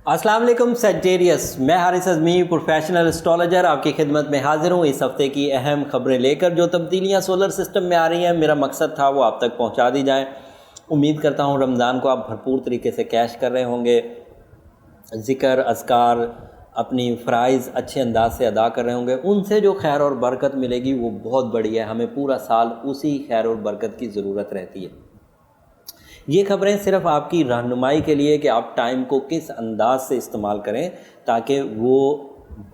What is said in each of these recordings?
अस्सलाम वालेकुम सेजिटेरियस, मैं हारिस अज़मी प्रोफेशनल एस्ट्रोलॉजर आपकी खिदमत में हाजिर हूँ इस हफ्ते की अहम खबरें लेकर। जो तब्दीलियाँ सोलर सिस्टम में आ रही हैं, मेरा मकसद था वो आप तक पहुँचा दी जाए। उम्मीद करता हूँ रमज़ान को आप भरपूर तरीके से कैश कर रहे होंगे, ज़िक्र अज़कार अपनी फ़राइज़ अच्छे अंदाज से अदा कर रहे होंगे। उनसे जो खैर और बरकत मिलेगी वो बहुत बड़ी है। हमें पूरा साल उसी खैर और बरकत की ज़रूरत रहती है। ये खबरें सिर्फ आपकी रहनुमाई के लिए कि आप टाइम को किस अंदाज से इस्तेमाल करें ताकि वो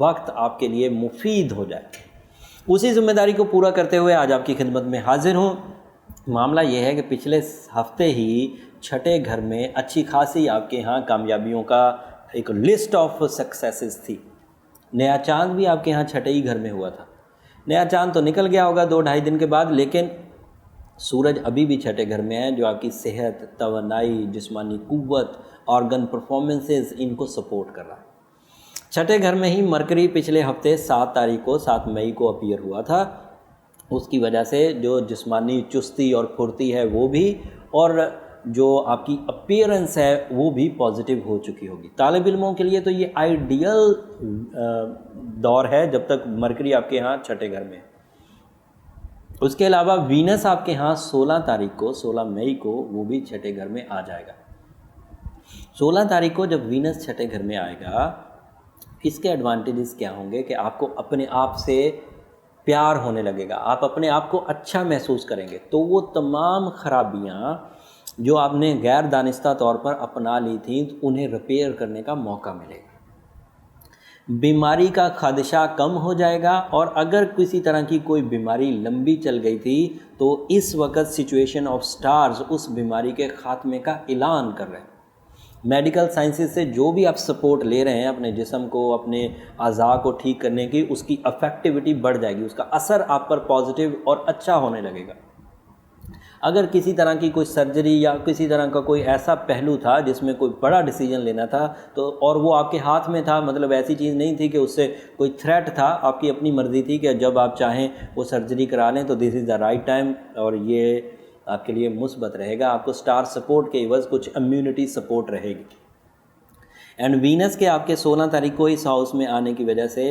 वक्त आपके लिए मुफीद हो जाए। उसी ज़िम्मेदारी को पूरा करते हुए आज आपकी खिदमत में हाजिर हूँ। मामला ये है कि पिछले हफ्ते ही छठे घर में अच्छी खासी आपके यहाँ कामयाबियों का एक लिस्ट ऑफ सक्सेसेस थी। नया चांद भी आपके यहाँ छठे ही घर में हुआ था। नया चांद तो निकल गया होगा 2-2.5 दिन के बाद, लेकिन सूरज अभी भी छठे घर में है, जो आपकी सेहत, तवानाई, जिस्मानी कुव्वत, ऑर्गन परफॉर्मेंसेस, इनको सपोर्ट कर रहा है। छठे घर में ही मरकरी पिछले हफ्ते 7 मई को अपीयर हुआ था। उसकी वजह से जो जिस्मानी चुस्ती और फुर्ती है वो भी, और जो आपकी अपीयरेंस है वो भी पॉजिटिव हो चुकी होगी। तालिब इल्मों के लिए तो ये आइडियल दौर है जब तक मरकरी आपके यहाँ छठे घर में है। उसके अलावा वीनस आपके यहाँ 16 मई को वो भी छठे घर में आ जाएगा। 16 तारीख को जब वीनस छठे घर में आएगा, इसके एडवांटेजेस क्या होंगे कि आपको अपने आप से प्यार होने लगेगा, आप अपने आप को अच्छा महसूस करेंगे। तो वो तमाम ख़राबियाँ जो आपने गैर दानिस्ता तौर पर अपना ली थी, उन्हें रिपेयर करने का मौका मिलेगा। बीमारी का खदशा कम हो जाएगा, और अगर किसी तरह की कोई बीमारी लंबी चल गई थी तो इस वक्त सिचुएशन ऑफ स्टार्स उस बीमारी के ख़ात्मे का ऐलान कर रहे हैं। मेडिकल साइंसेस से जो भी आप सपोर्ट ले रहे हैं अपने जिस्म को, अपने अज़ा को ठीक करने की, उसकी अफेक्टिविटी बढ़ जाएगी, उसका असर आप पर पॉजिटिव और अच्छा होने लगेगा। अगर किसी तरह की कोई सर्जरी या किसी तरह का कोई ऐसा पहलू था जिसमें कोई बड़ा डिसीजन लेना था, तो और वो आपके हाथ में था, मतलब ऐसी चीज़ नहीं थी कि उससे कोई थ्रेट था, आपकी अपनी मर्ज़ी थी कि जब आप चाहें वो सर्जरी करा लें, तो this is the right time, और ये आपके लिए मुस्बत रहेगा। आपको स्टार सपोर्ट के एवज़ कुछ इम्यूनिटी सपोर्ट रहेगी। एंड वीनस के आपके 16 तारीख को इस हाउस में आने की वजह से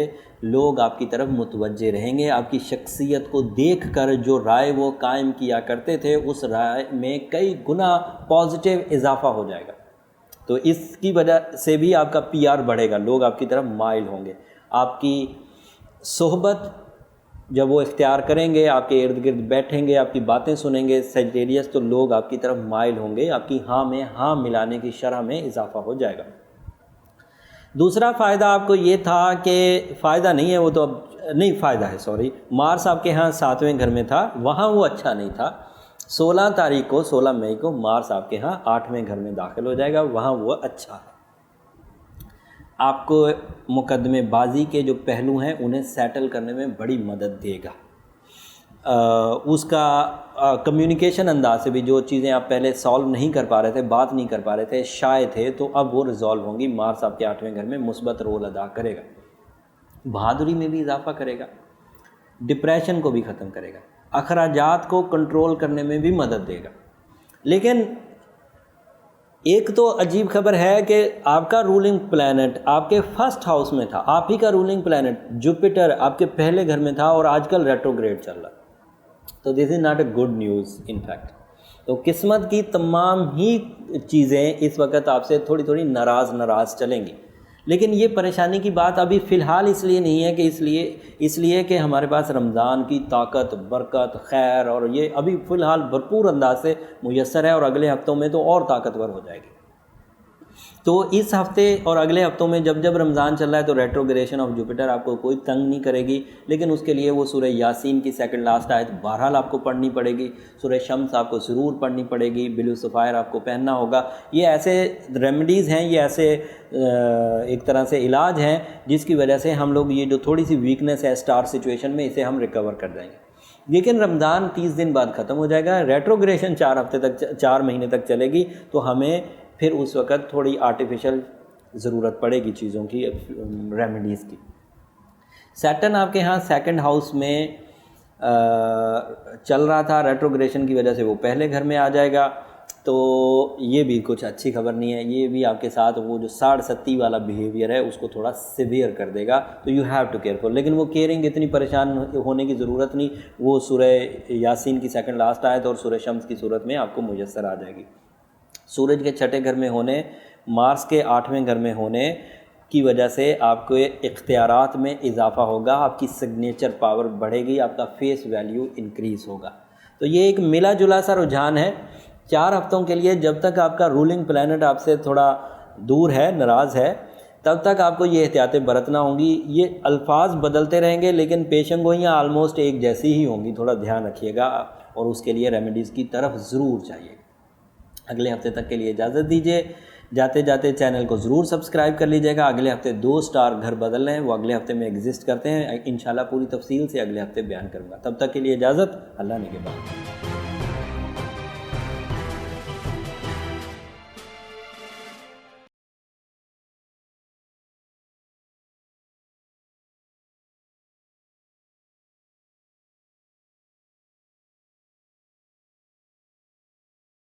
लोग आपकी तरफ मुतवज्जे रहेंगे। आपकी शख्सियत को देखकर जो राय वो कायम किया करते थे, उस राय में कई गुना पॉजिटिव इजाफा हो जाएगा। तो इसकी वजह से भी आपका पीआर बढ़ेगा, लोग आपकी तरफ माइल होंगे। आपकी सोहबत जब वो इख्तियार करेंगे, आपके इर्द गिर्द बैठेंगे, आपकी बातें सुनेंगे सेजिटेरियस, तो लोग आपकी तरफ माइल होंगे, आपकी हाँ में हाँ मिलाने की शरह में इजाफा हो जाएगा। दूसरा फ़ायदा आपको ये था कि फ़ायदा नहीं है, वो तो अब नहीं, फ़ायदा है, सॉरी, मार्स आपके यहाँ 7वें घर में था, वहाँ वो अच्छा नहीं था। 16 मई को मार्स आपके यहाँ 8वें घर में दाखिल हो जाएगा, वहाँ वो अच्छा है। आपको मुकदमेबाजी के जो पहलू हैं उन्हें सेटल करने में बड़ी मदद देगा। उसका कम्युनिकेशन अंदाज से भी जो चीज़ें आप पहले सॉल्व नहीं कर पा रहे थे, बात नहीं कर पा रहे थे, शाय थे, तो अब वो रिजॉल्व होंगी। मार्स आपके 8वें घर में मुस्बत रोल अदा करेगा, बहादुरी में भी इजाफा करेगा, डिप्रेशन को भी ख़त्म करेगा, अखराजात को कंट्रोल करने में भी मदद देगा। लेकिन एक तो अजीब खबर है कि आपका रूलिंग प्लैनेट आपके फर्स्ट हाउस में था, आप ही का रूलिंग प्लैनेट जुपिटर आपके पहले घर में था और आजकल रेट्रोग्रेड चल रहा। तो this is not a good news in fact. तो किस्मत की तमाम ही चीज़ें इस वक्त आपसे थोड़ी थोड़ी नाराज़ चलेंगी। लेकिन ये परेशानी की बात अभी फ़िलहाल इसलिए नहीं है कि इसलिए कि हमारे पास रमज़ान की ताकत, बरकत, खैर और ये अभी फ़िलहाल भरपूर अंदाज से मुयस्सर है, और अगले हफ़्तों में तो और ताकतवर हो जाएगी। तो इस हफ्ते और अगले हफ्तों में जब जब रमज़ान चल रहा है तो रेट्रोग्रेशन ऑफ जुपिटर आपको कोई तंग नहीं करेगी, लेकिन उसके लिए वो सूरह यासीन की सेकंड लास्ट आयत बहरहाल आपको पढ़नी पड़ेगी, सूरह शम्स आपको ज़रूर पढ़नी पड़ेगी, बिलू सफ़ायर आपको पहनना होगा। ये ऐसे रेमेडीज़ हैं, ये ऐसे एक तरह से इलाज हैं जिसकी वजह से हम लोग ये जो थोड़ी सी वीकनेस है स्टार सिचुएशन में, इसे हम रिकवर कर जाएंगे। लेकिन रमज़ान 30 दिन बाद ख़त्म हो जाएगा, रेट्रोग्रेशन 4 महीने तक चलेगी, तो हमें फिर उस वक़्त थोड़ी आर्टिफिशियल ज़रूरत पड़ेगी चीज़ों की, रेमेडीज़ की। सैटर्न आपके यहाँ सेकंड हाउस में चल रहा था, रेट्रोग्रेशन की वजह से वो पहले घर में आ जाएगा। तो ये भी कुछ अच्छी खबर नहीं है। ये भी आपके साथ वो जो 60-70 वाला बिहेवियर है उसको थोड़ा सिवियर कर देगा, तो यू हैव टू केयरफुल। लेकिन वो केयरिंग इतनी परेशान होने की ज़रूरत नहीं, वो सूरह यासीन की सेकंड लास्ट आयत और सूरह शम्स की सूरत में आपको मुयस्सर आ जाएगी। सूरज के छठे घर में होने, मार्स के 8वें घर में होने की वजह से आपको इख्तियारात में इजाफा होगा, आपकी सिग्नेचर पावर बढ़ेगी, आपका फेस वैल्यू इंक्रीज़ होगा। तो ये एक मिला जुला सा रुझान है 4 हफ्तों के लिए। जब तक आपका रूलिंग प्लैनेट आपसे थोड़ा दूर है, नाराज़ है, तब तक आपको ये एहतियातें बरतना होंगी। ये अल्फाज बदलते रहेंगे लेकिन पेशेंगोइयाँ आलमोस्ट एक जैसी ही होंगी, थोड़ा ध्यान रखिएगा और उसके लिए रेमेडीज़ की तरफ ज़रूर चाहिए। अगले हफ्ते तक के लिए इजाज़त दीजिए। जाते जाते चैनल को ज़रूर सब्सक्राइब कर लीजिएगा। अगले हफ्ते 2 स्टार घर बदल रहे हैं, वो अगले हफ्ते में एग्जिस्ट करते हैं। इंशाल्लाह पूरी तफसील से अगले हफ्ते बयान करूँगा। तब तक के लिए इजाज़त, अल्लाह ने के बाद।